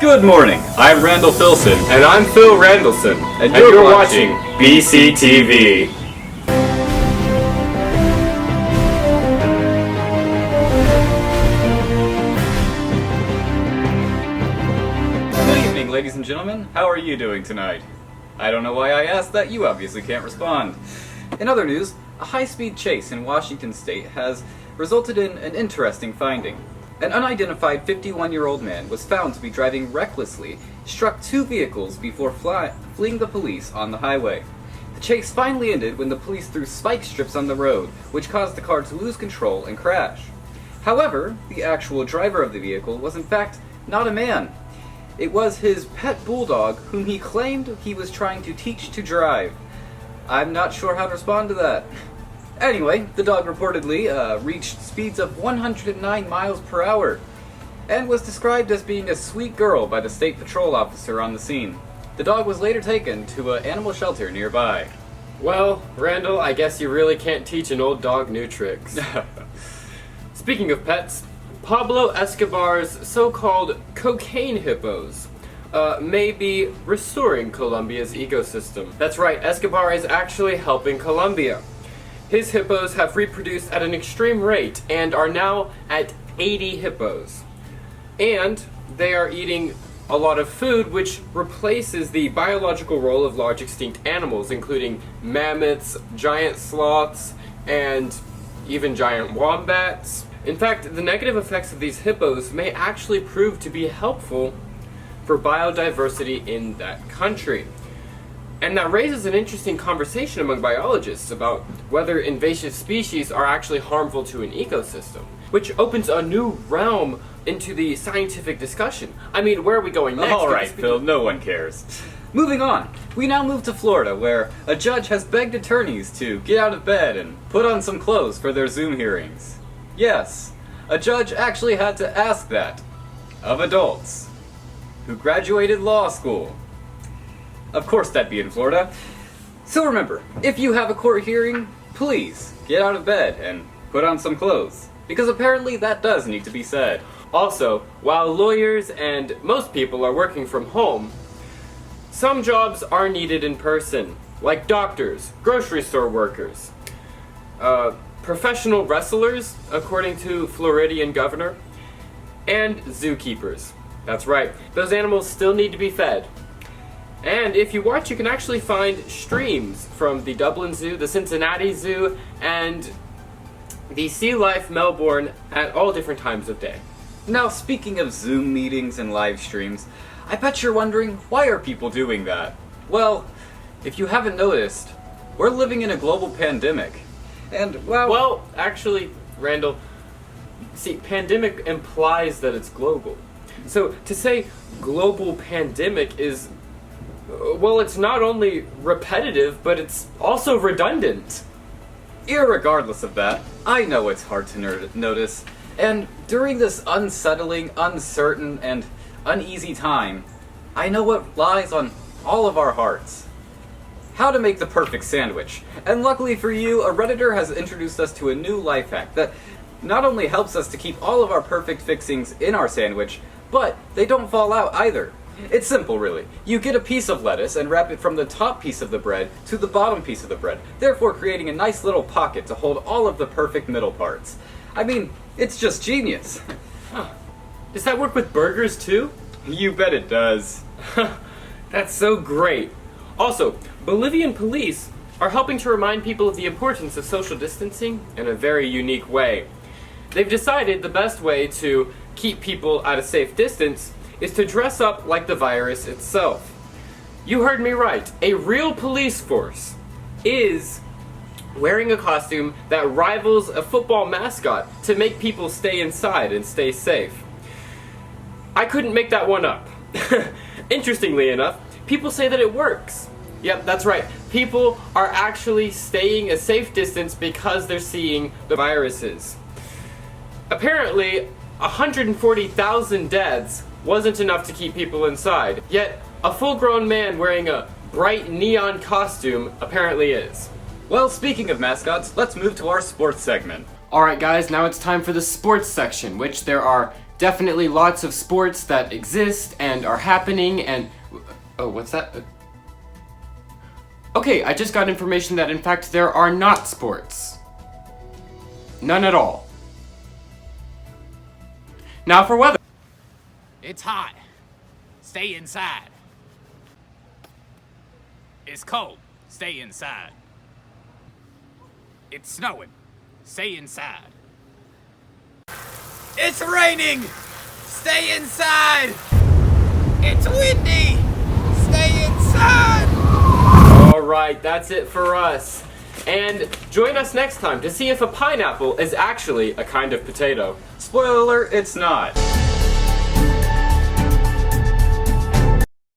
Good morning, I'm Randall Filson. And I'm Phil Randallson. And you're watching BCTV. Good evening, ladies and gentlemen. How are you doing tonight? I don't know why I asked that, you obviously can't respond. In other news, a high-speed chase in Washington state has resulted in an interesting finding. An unidentified 51-year-old man was found to be driving recklessly, struck two vehicles before fleeing the police on the highway. The chase finally ended when the police threw spike strips on the road, which caused the car to lose control and crash. However, the actual driver of the vehicle was in fact not a man. It was his pet bulldog, whom he claimed he was trying to teach to drive. I'm not sure how to respond to that. Anyway, the dog reportedly reached speeds of 109 miles per hour and was described as being a sweet girl by the state patrol officer on the scene. The dog was later taken to an animal shelter nearby. Well, Randall, I guess you really can't teach an old dog new tricks. Speaking of pets, Pablo Escobar's so-called cocaine hippos may be restoring Colombia's ecosystem. That's right, Escobar is actually helping Colombia. His hippos have reproduced at an extreme rate and are now at 80 hippos. And they are eating a lot of food which replaces the biological role of large extinct animals, including mammoths, giant sloths, and even giant wombats. In fact, the negative effects of these hippos may actually prove to be helpful for biodiversity in that country. And that raises an interesting conversation among biologists about whether invasive species are actually harmful to an ecosystem, which opens a new realm into the scientific discussion. I mean, where are we going next? Alright, Phil, no one cares. Moving on, we now move to Florida, where a judge has begged attorneys to get out of bed and put on some clothes for their Zoom hearings. Yes, a judge actually had to ask that of adults who graduated law school. Of course that'd be in Florida. So remember, if you have a court hearing, please get out of bed and put on some clothes, because apparently that does need to be said. Also, while lawyers and most people are working from home, some jobs are needed in person, like doctors, grocery store workers, professional wrestlers, according to Floridian governor, and zookeepers. That's right, those animals still need to be fed. And if you watch, you can actually find streams from the Dublin Zoo, the Cincinnati Zoo, and the Sea Life Melbourne at all different times of day. Now, speaking of Zoom meetings and live streams, I bet you're wondering, why are people doing that? Well, if you haven't noticed, we're living in a global pandemic. And, well, actually, Randall, see, pandemic implies that it's global. So to say global pandemic is, well, it's not only repetitive, but it's also redundant. Irregardless of that, I know it's hard to notice, and during this unsettling, uncertain, and uneasy time, I know what lies on all of our hearts. How to make the perfect sandwich. And luckily for you, a Redditor has introduced us to a new life hack that not only helps us to keep all of our perfect fixings in our sandwich, but they don't fall out either. It's simple, really. You get a piece of lettuce and wrap it from the top piece of the bread to the bottom piece of the bread, therefore creating a nice little pocket to hold all of the perfect middle parts. I mean, it's just genius. Huh. Does that work with burgers too? You bet it does. That's so great. Also, Bolivian police are helping to remind people of the importance of social distancing in a very unique way. They've decided the best way to keep people at a safe distance is to dress up like the virus itself. You heard me right. A real police force is wearing a costume that rivals a football mascot to make people stay inside and stay safe. I couldn't make that one up. Interestingly enough, people say that it works. Yep, that's right. People are actually staying a safe distance because they're seeing the viruses. Apparently, 140,000 deaths wasn't enough to keep people inside, yet a full-grown man wearing a bright neon costume apparently is. Well, speaking of mascots, let's move to our sports segment. Alright guys, now it's time for the sports section, which there are definitely lots of sports that exist and are happening and... Oh, what's that? Okay, I just got information that in fact there are not sports. None at all. Now for weather. It's hot. Stay inside. It's cold. Stay inside. It's snowing. Stay inside. It's raining. Stay inside. It's windy. Stay inside. Alright, that's it for us. And join us next time to see if a pineapple is actually a kind of potato. Spoiler alert, it's not.